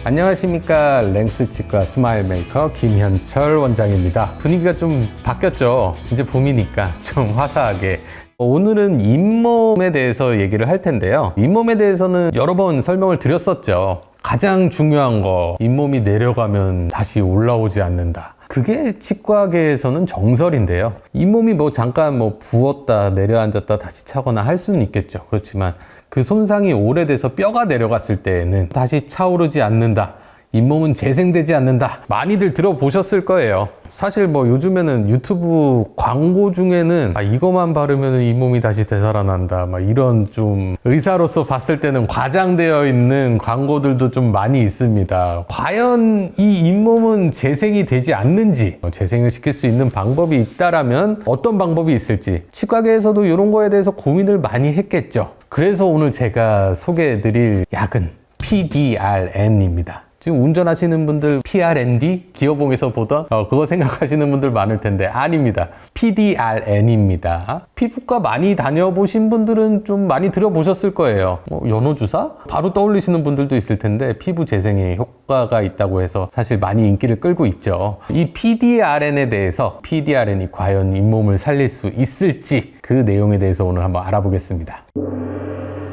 안녕하십니까. 랭스치과 스마일 메이커 김현철 원장입니다. 분위기가 좀 바뀌었죠. 이제 봄이니까 좀 화사하게. 오늘은 잇몸에 대해서 얘기를 할 텐데요. 잇몸에 대해서는 여러 번 설명을 드렸었죠. 가장 중요한 거, 잇몸이 내려가면 다시 올라오지 않는다. 그게 치과계에서는 정설인데요. 잇몸이 잠깐 부었다 내려앉았다 다시 차거나 할 수는 있겠죠. 그렇지만 그 손상이 오래돼서 뼈가 내려갔을 때에는 다시 차오르지 않는다. 잇몸은 재생되지 않는다. 많이들 들어보셨을 거예요. 사실 요즘에는 유튜브 광고 중에는 이거만 바르면 잇몸이 다시 되살아난다. 이런 좀 의사로서 봤을 때는 과장되어 있는 광고들도 좀 많이 있습니다. 과연 이 잇몸은 재생이 되지 않는지, 재생을 시킬 수 있는 방법이 있다라면 어떤 방법이 있을지, 치과계에서도 이런 거에 대해서 고민을 많이 했겠죠. 그래서 오늘 제가 소개해드릴 약은 PDRN입니다. 지금 운전하시는 분들 PRND? 기어봉에서 보던 그거 생각하시는 분들 많을 텐데 아닙니다. PDRN입니다. 피부과 많이 다녀보신 분들은 좀 많이 들어보셨을 거예요. 연호주사? 바로 떠올리시는 분들도 있을 텐데 피부 재생에 효과가 있다고 해서 사실 많이 인기를 끌고 있죠. 이 PDRN에 대해서 PDRN이 과연 잇몸을 살릴 수 있을지 그 내용에 대해서 오늘 한번 알아보겠습니다.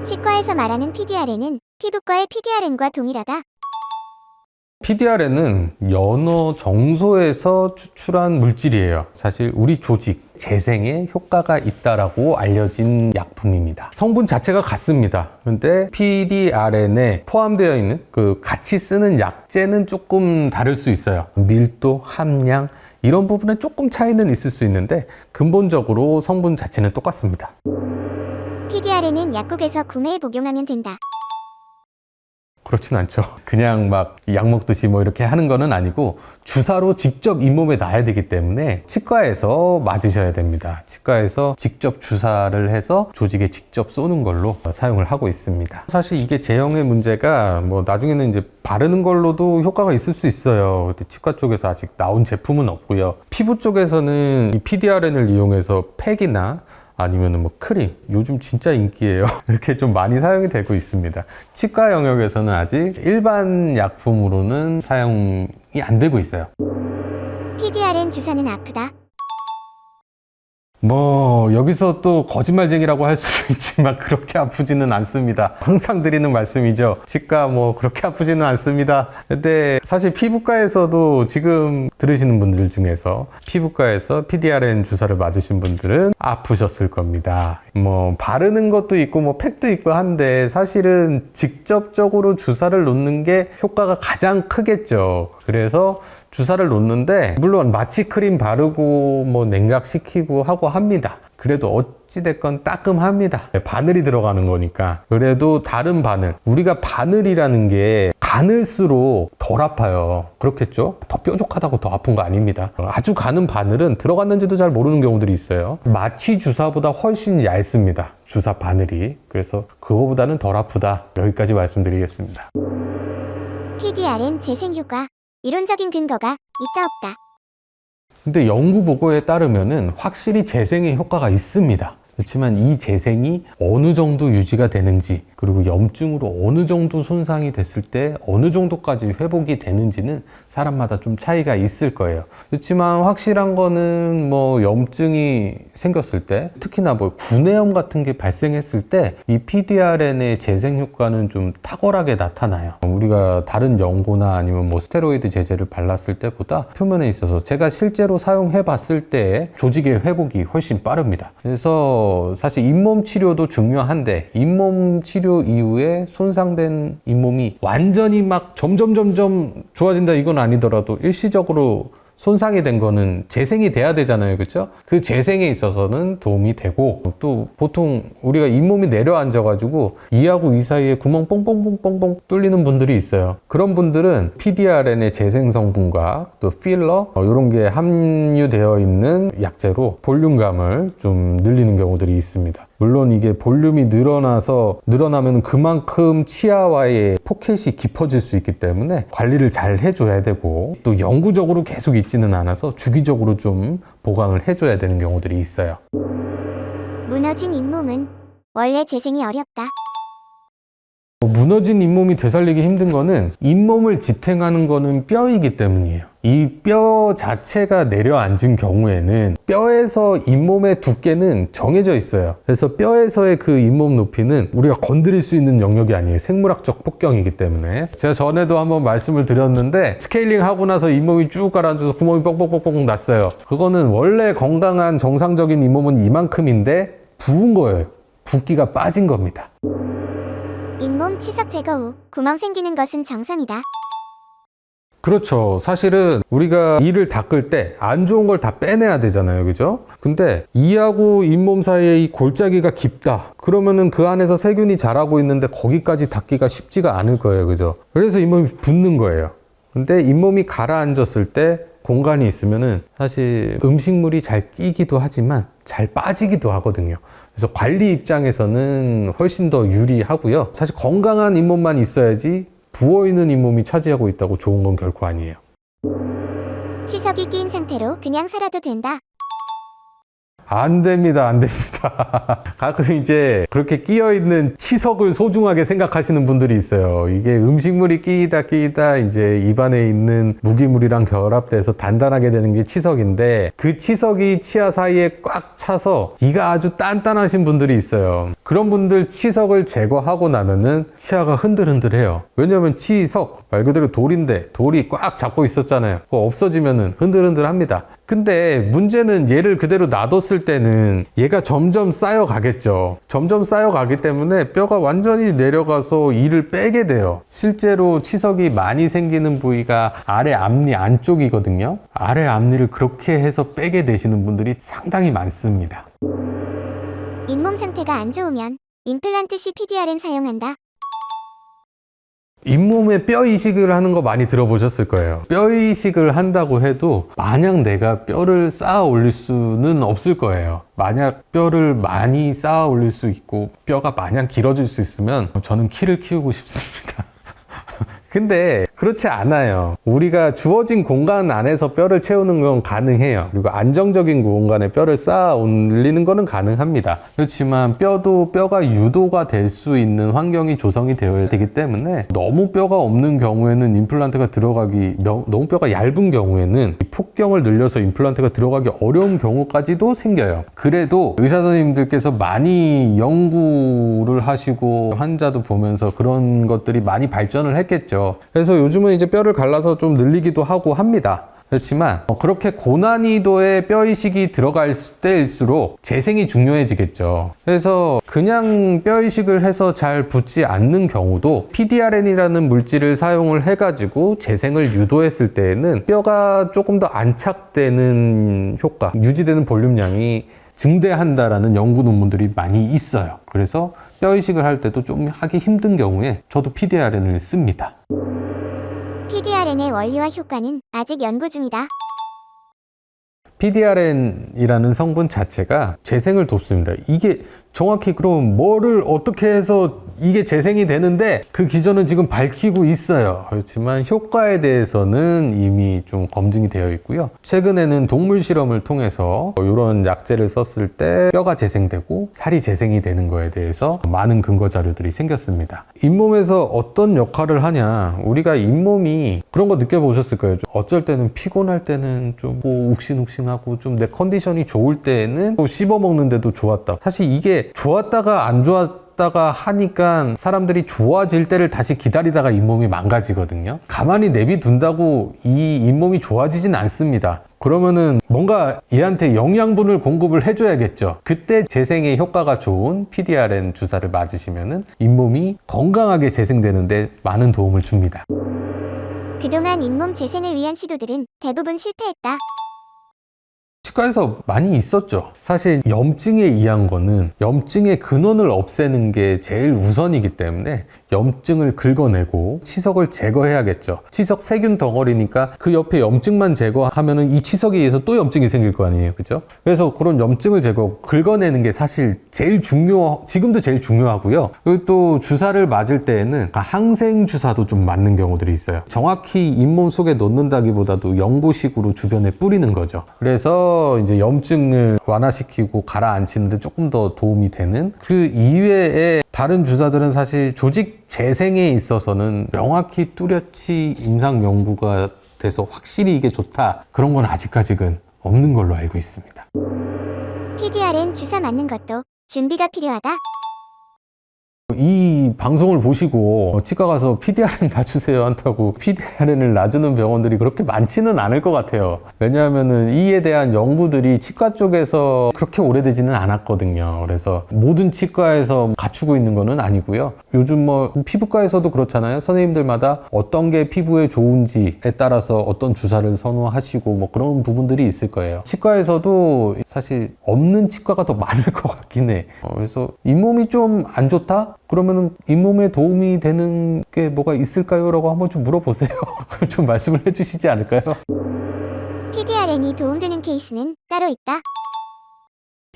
치과에서 말하는 PDRN은 피부과의 PDRN과 동일하다. PDRN은 연어 정소에서 추출한 물질이에요. 사실 우리 조직 재생에 효과가 있다라고 알려진 약품입니다. 성분 자체가 같습니다. 근데 PDRN에 포함되어 있는 같이 쓰는 약재는 조금 다를 수 있어요. 밀도, 함량 이런 부분에 조금 차이는 있을 수 있는데 근본적으로 성분 자체는 똑같습니다. PDRN은 약국에서 구매해 복용하면 된다. 그렇진 않죠. 그냥 약 먹듯이 이렇게 하는 거는 아니고 주사로 직접 잇몸에 놔야 되기 때문에 치과에서 맞으셔야 됩니다. 치과에서 직접 주사를 해서 조직에 직접 쏘는 걸로 사용을 하고 있습니다. 사실 이게 제형의 문제가 나중에는 이제 바르는 걸로도 효과가 있을 수 있어요. 근데 치과 쪽에서 아직 나온 제품은 없고요. 피부 쪽에서는 이 PDRN을 이용해서 팩이나 아니면 크림, 요즘 진짜 인기예요. 이렇게 좀 많이 사용이 되고 있습니다. 치과 영역에서는 아직 일반 약품으로는 사용이 안 되고 있어요. PDRN 주사는 아프다. 여기서 또 거짓말쟁이라고 할 수 있지만 그렇게 아프지는 않습니다. 항상 드리는 말씀이죠. 치과 그렇게 아프지는 않습니다. 근데 사실 피부과에서도 지금 들으시는 분들 중에서 피부과에서 PDRN 주사를 맞으신 분들은 아프셨을 겁니다. 바르는 것도 있고 팩도 있고 한데 사실은 직접적으로 주사를 놓는 게 효과가 가장 크겠죠. 그래서 주사를 놓는데 물론 마취 크림 바르고 냉각시키고 하고 합니다. 그래도 어찌됐건 따끔합니다. 바늘이 들어가는 거니까. 그래도 다른 바늘, 우리가 바늘이라는 게 가늘수록 덜 아파요. 그렇겠죠? 더 뾰족하다고 더 아픈 거 아닙니다. 아주 가는 바늘은 들어갔는지도 잘 모르는 경우들이 있어요. 마취 주사보다 훨씬 얇습니다. 주사 바늘이. 그래서 그거보다는 덜 아프다. 여기까지 말씀드리겠습니다. PDRN 재생 효과. 이론적인 근거가 있다 없다. 근데 연구 보고에 따르면은 확실히 재생에 효과가 있습니다. 그렇지만 이 재생이 어느 정도 유지가 되는지, 그리고 염증으로 어느 정도 손상이 됐을 때 어느 정도까지 회복이 되는지는 사람마다 좀 차이가 있을 거예요. 그렇지만 확실한 거는 염증이 생겼을 때, 특히나 구내염 같은 게 발생했을 때 이 PDRN의 재생 효과는 좀 탁월하게 나타나요. 우리가 다른 연고나 아니면 스테로이드 제제를 발랐을 때보다 표면에 있어서 제가 실제로 사용해 봤을 때 조직의 회복이 훨씬 빠릅니다. 그래서 사실 잇몸 치료도 중요한데 잇몸 치료 이후에 손상된 잇몸이 완전히 점점 좋아진다 이건 아니더라도 일시적으로 손상이 된 거는 재생이 돼야 되잖아요. 그렇죠? 그 재생에 있어서는 도움이 되고, 또 보통 우리가 잇몸이 내려앉아가지고 이하고 이 사이에 구멍 뽕뽕뽕뽕 뚫리는 분들이 있어요. 그런 분들은 PDRN의 재생 성분과 또 필러 이런 게 함유되어 있는 약재로 볼륨감을 좀 늘리는 경우들이 있습니다. 물론 이게 볼륨이 늘어나면 그만큼 치아와의 포켓이 깊어질 수 있기 때문에 관리를 잘 해줘야 되고, 또 영구적으로 계속 있지는 않아서 주기적으로 좀 보강을 해줘야 되는 경우들이 있어요. 무너진 잇몸은 원래 재생이 어렵다. 무너진 잇몸이 되살리기 힘든 거는 잇몸을 지탱하는 거는 뼈이기 때문이에요. 이 뼈 자체가 내려앉은 경우에는 뼈에서 잇몸의 두께는 정해져 있어요. 그래서 뼈에서의 그 잇몸 높이는 우리가 건드릴 수 있는 영역이 아니에요. 생물학적 폭경이기 때문에. 제가 전에도 한번 말씀을 드렸는데 스케일링 하고 나서 잇몸이 쭉 가라앉아서 구멍이 뻑뻑뻑뻑 났어요. 그거는 원래 건강한 정상적인 잇몸은 이만큼인데 부은 거예요. 붓기가 빠진 겁니다. 잇몸 치석 제거 후 구멍 생기는 것은 정상이다. 그렇죠. 사실은 우리가 이를 닦을 때 안 좋은 걸 다 빼내야 되잖아요. 그죠? 근데 이하고 잇몸 사이에 이 골짜기가 깊다. 그러면은 그 안에서 세균이 자라고 있는데 거기까지 닦기가 쉽지가 않을 거예요. 그죠? 그래서 잇몸이 붓는 거예요. 근데 잇몸이 가라앉았을 때 공간이 있으면은 사실 음식물이 잘 끼기도 하지만 잘 빠지기도 하거든요. 그래서 관리 입장에서는 훨씬 더 유리하고요. 사실 건강한 잇몸만 있어야지 부어있는 잇몸이 차지하고 있다고 좋은 건 결코 아니에요. 치석이 끼인 상태로 그냥 살아도 된다. 안 됩니다, 안 됩니다. 가끔 이제 그렇게 끼어있는 치석을 소중하게 생각하시는 분들이 있어요. 이게 음식물이 끼이다 이제 입안에 있는 무기물이랑 결합돼서 단단하게 되는 게 치석인데 그 치석이 치아 사이에 꽉 차서 이가 아주 단단하신 분들이 있어요. 그런 분들 치석을 제거하고 나면은 치아가 흔들흔들해요. 왜냐면 치석 말 그대로 돌인데 돌이 꽉 잡고 있었잖아요. 그거 없어지면은 흔들흔들합니다. 근데 문제는 얘를 그대로 놔뒀을 때는 얘가 점점 쌓여가겠죠. 점점 쌓여가기 때문에 뼈가 완전히 내려가서 이를 빼게 돼요. 실제로 치석이 많이 생기는 부위가 아래 앞니 안쪽이거든요. 아래 앞니를 그렇게 해서 빼게 되시는 분들이 상당히 많습니다. 잇몸 상태가 안 좋으면 임플란트 시 PDRN 사용한다. 잇몸에 뼈 이식을 하는 거 많이 들어보셨을 거예요. 뼈 이식을 한다고 해도 마냥 내가 뼈를 쌓아 올릴 수는 없을 거예요. 만약 뼈를 많이 쌓아 올릴 수 있고 뼈가 마냥 길어질 수 있으면 저는 키를 키우고 싶습니다. 근데 그렇지 않아요. 우리가 주어진 공간 안에서 뼈를 채우는 건 가능해요. 그리고 안정적인 공간에 뼈를 쌓아 올리는 거는 가능합니다. 그렇지만 뼈가 유도가 될 수 있는 환경이 조성이 되어야 되기 때문에 너무 뼈가 없는 경우에는 임플란트가 너무 뼈가 얇은 경우에는 폭경을 늘려서 임플란트가 들어가기 어려운 경우까지도 생겨요. 그래도 의사 선생님들께서 많이 연구를 하시고 환자도 보면서 그런 것들이 많이 발전을 했겠죠. 그래서 요즘은 이제 뼈를 갈라서 좀 늘리기도 하고 합니다. 그렇지만 그렇게 고난이도의 뼈 이식이 들어갈 때일수록 재생이 중요해지겠죠. 그래서 그냥 뼈 이식을 해서 잘 붙지 않는 경우도 PDRN이라는 물질을 사용을 해가지고 재생을 유도했을 때에는 뼈가 조금 더 안착되는 효과, 유지되는 볼륨량이 증대한다라는 연구 논문들이 많이 있어요. 그래서 뼈 이식을 할 때도 좀 하기 힘든 경우에 저도 PDRN을 씁니다. PDRN의 원리와 효과는 아직 연구 중이다. PDRN이라는 성분 자체가 재생을 돕습니다. 이게 정확히 그럼 뭐를 어떻게 해서 이게 재생이 되는데 그 기전은 지금 밝히고 있어요. 그렇지만 효과에 대해서는 이미 좀 검증이 되어 있고요. 최근에는 동물 실험을 통해서 이런 약재를 썼을 때 뼈가 재생되고 살이 재생이 되는 거에 대해서 많은 근거 자료들이 생겼습니다. 잇몸에서 어떤 역할을 하냐, 우리가 잇몸이 그런 거 느껴보셨을 거예요. 어쩔 때는 피곤할 때는 좀 욱신욱신하고 좀 내 컨디션이 좋을 때에는 또 씹어먹는데도 좋았다. 사실 이게 좋았다가 안 좋았다가 하니까 사람들이 좋아질 때를 다시 기다리다가 잇몸이 망가지거든요. 가만히 내비둔다고 이 잇몸이 좋아지진 않습니다. 그러면은 뭔가 얘한테 영양분을 공급을 해줘야겠죠. 그때 재생에 효과가 좋은 PDRN 주사를 맞으시면은 잇몸이 건강하게 재생되는데 많은 도움을 줍니다. 그동안 잇몸 재생을 위한 시도들은 대부분 실패했다. 치과에서 많이 있었죠. 사실 염증에 의한 거는 염증의 근원을 없애는 게 제일 우선이기 때문에 염증을 긁어내고 치석을 제거해야겠죠. 치석 세균 덩어리니까 그 옆에 염증만 제거하면은 이 치석에 의해서 또 염증이 생길 거 아니에요. 그죠? 그래서 그런 염증을 긁어내는 게 사실 지금도 제일 중요하고요. 그리고 또 주사를 맞을 때에는 항생 주사도 좀 맞는 경우들이 있어요. 정확히 잇몸 속에 넣는다기보다도 연고식으로 주변에 뿌리는 거죠. 그래서 더 이제 염증을 완화시키고 가라앉히는데 조금 더 도움이 되는 그 이외에 다른 주사들은 사실 조직 재생에 있어서는 명확히 뚜렷이 임상 연구가 돼서 확실히 이게 좋다 그런 건 아직까지는 없는 걸로 알고 있습니다. PDRN 주사 맞는 것도 준비가 필요하다. 이 방송을 보시고 치과 가서 PDRN 놔주세요 한다고 PDRN을 놔주는 병원들이 그렇게 많지는 않을 것 같아요. 왜냐하면은 이에 대한 연구들이 치과 쪽에서 그렇게 오래되지는 않았거든요. 그래서 모든 치과에서 갖추고 있는 거는 아니고요. 요즘 뭐 피부과에서도 그렇잖아요. 선생님들마다 어떤 게 피부에 좋은지에 따라서 어떤 주사를 선호하시고 뭐 그런 부분들이 있을 거예요. 치과에서도 사실 없는 치과가 더 많을 것 같긴 해. 그래서 잇몸이 좀 안 좋다? 그러면은 잇몸에 도움이 되는 게 뭐가 있을까요? 라고 한번 좀 물어보세요. 좀 말씀을 해주시지 않을까요? PDRN이 도움되는 케이스는 따로 있다.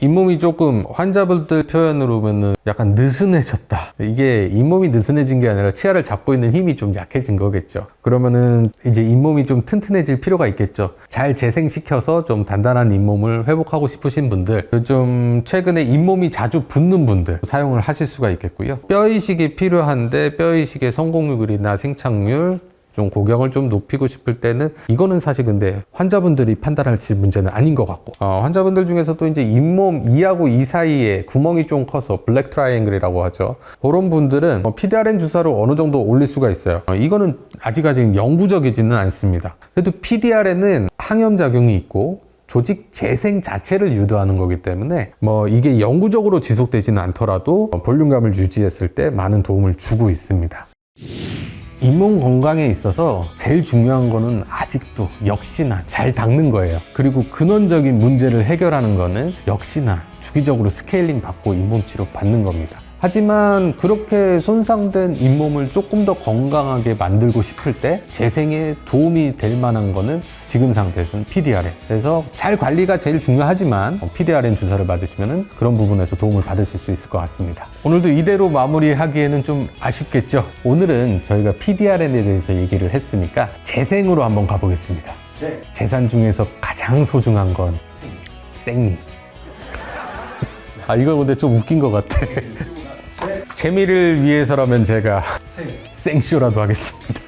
잇몸이 조금 환자분들 표현으로 보면은 약간 느슨해졌다. 이게 잇몸이 느슨해진 게 아니라 치아를 잡고 있는 힘이 좀 약해진 거겠죠. 그러면은 이제 잇몸이 좀 튼튼해질 필요가 있겠죠. 잘 재생시켜서 좀 단단한 잇몸을 회복하고 싶으신 분들, 좀 최근에 잇몸이 자주 붓는 분들 사용을 하실 수가 있겠고요. 뼈 이식이 필요한데 뼈 이식의 성공률이나 생착률 좀 고경을 좀 높이고 싶을 때는 이거는 사실 근데 환자분들이 판단하실 문제는 아닌 것 같고 환자분들 중에서도 이제 잇몸 2하고 2 사이에 구멍이 좀 커서 블랙 트라이앵글이라고 하죠. 그런 분들은 PDRN 주사로 어느 정도 올릴 수가 있어요. 이거는 아직까지 영구적이지는 않습니다. 그래도 PDRN은 항염작용이 있고 조직 재생 자체를 유도하는 거기 때문에 뭐 이게 영구적으로 지속되지는 않더라도 볼륨감을 유지했을 때 많은 도움을 주고 있습니다. 잇몸 건강에 있어서 제일 중요한 거는 아직도 역시나 잘 닦는 거예요. 그리고 근원적인 문제를 해결하는 거는 역시나 주기적으로 스케일링 받고 잇몸 치료 받는 겁니다. 하지만 그렇게 손상된 잇몸을 조금 더 건강하게 만들고 싶을 때 재생에 도움이 될 만한 거는 지금 상태에서는 PDRN. 그래서 잘 관리가 제일 중요하지만 PDRN 주사를 맞으시면 그런 부분에서 도움을 받으실 수 있을 것 같습니다. 오늘도 이대로 마무리하기에는 좀 아쉽겠죠? 오늘은 저희가 PDRN에 대해서 얘기를 했으니까 재생으로 한번 가보겠습니다. 재산 중에서 가장 소중한 건 생리. 이거 근데 좀 웃긴 것 같아. 재미를 위해서라면 제가 생쇼라도 하겠습니다.